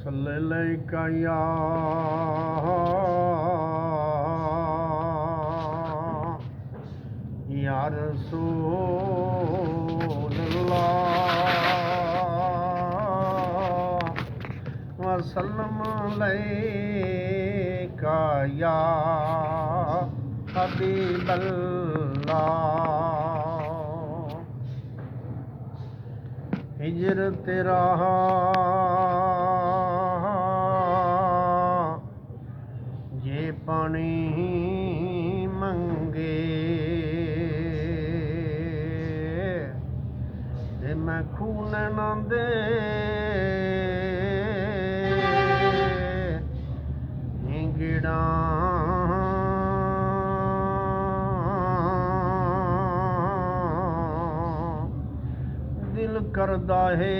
صليك يا رسول الله وسلم عليك يا حبيب الله हिजरत रहा जे पानी मंगे ते मैं खून ना दे गिड़ा दिल करदा है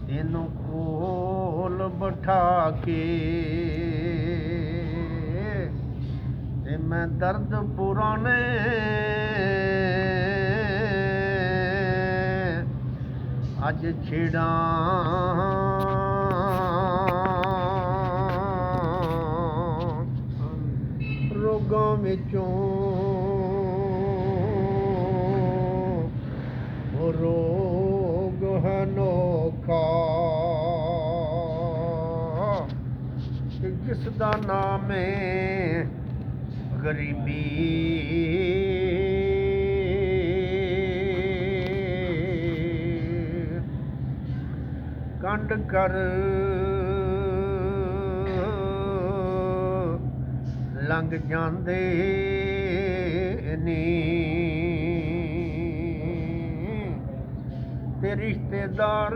तेनू कोल बिठा के ते मैं दर्द पुराने अज छेड़ा रोगां विचों रोग है नोखा जिसदा नाम है गरीबी कंड कर लंघ जांदे नी ते रिश्तेदार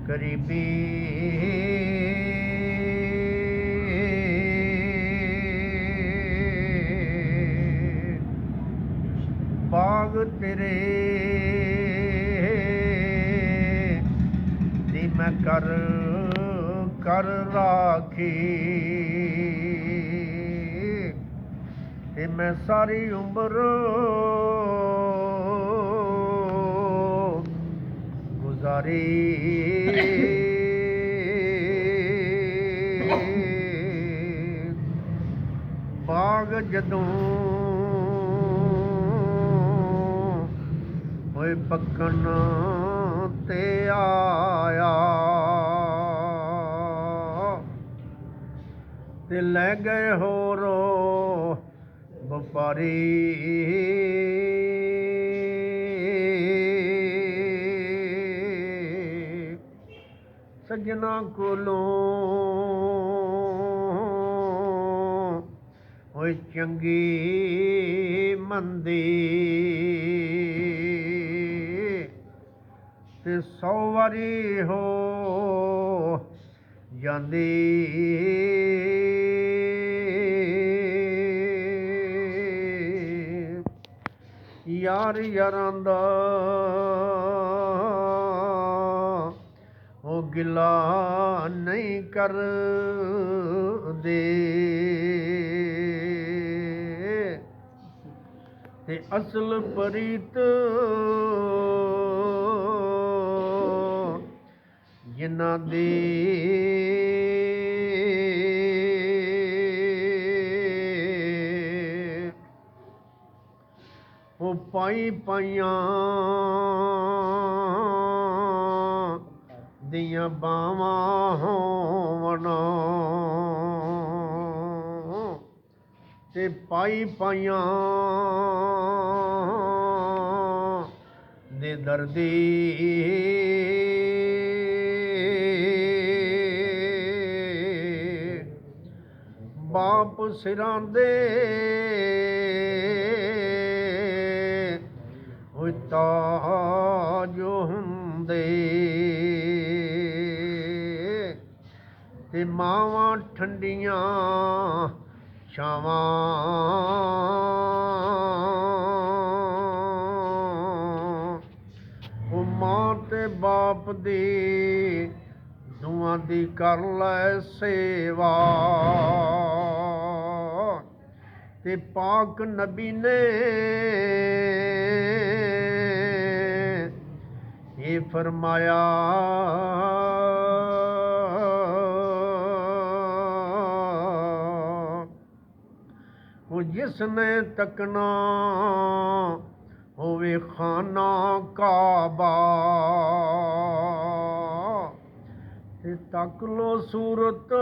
करीबी बाग तेरे दी मैं कर राखी ते मैं सारी उम्र गुजारी बाग जदों होए पक्कन ते आया ते लै गए होर व्यापारी सज्जना कोलों होए चंगी मंदी ते 100 वारी हो जांदी यार यारां दा ओ गिला नहीं कर दे ते असल प्रीत जिन्ना दी ओ पाई पाइयां दियां बावां होवन ते पाई पाइयां दे दर्दी बाप सिरां दे ताज हुंदे ते मावां ठंडियां छावां ओ मां ते बाप दी दुआं दी कर लै सेवा ਤੇ ਪਾਕ ਨਬੀ ਨੇ ਇਹ ਫਰਮਾਇਆ ਉਹ ਜਿਸ ਨੇ ਤੱਕਣਾ ਹੋਵੇ ਖਾਨਾ ਕਾਬਾ ਤੇ ਤੱਕ ਲੋ ਸੂਰਤ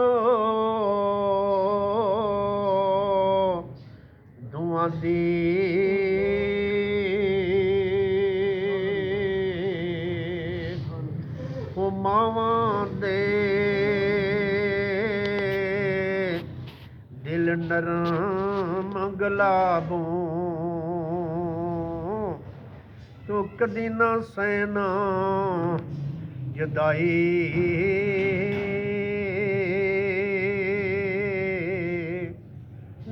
ਦੋਵਾਂ ਦੀ ਉਹ ਮਾਵਾਂ ਦੇ ਦਿਲ ਨਰਮ ਗੁਲਾਬੋਂ ਤੂੰ ਕਦੀ ਨਾ ਸਹਿਣਾ ਜੁਦਾਈ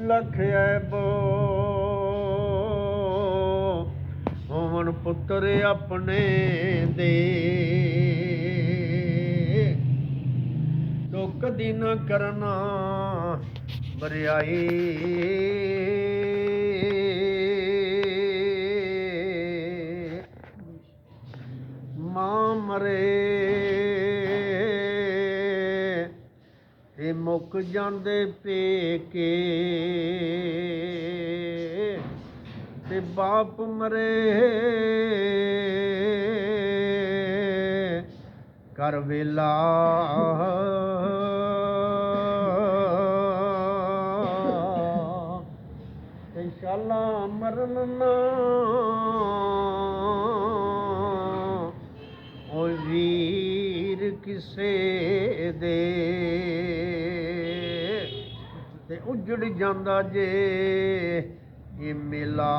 ਲੱਖ ਐਬੋ ਹੋਵਣ ਪੁੱਤਰ ਆਪਣੇ ਦੇ ਤੂੰ ਕਦੀ ਨਾ ਕਰਨਾ ਬਰਿਆਈ ਮਾਂ ਮਰੇ ਤੇ ਮੁੱਕ ਜਾਂਦੇ ਪੇਕੇ ਤੇ ਬਾਪ ਮਰੇ ਕਰ ਵੇਲਾ ਇੰਸ਼ਾਅੱਲਾ ਮਰਨ ਨਾ ਓ ਵੀਰ ਕਿਸੇ ਦੇ ਤੇ ਉਜੜ ਜਾਂਦਾ ਜੇ ਇਹ ਮੇਲਾ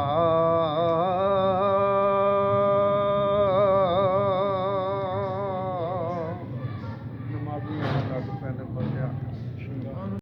ਨਮਾਜ਼ੀ ਲੱਗ ਪੈਣ ਬੋਲਿਆ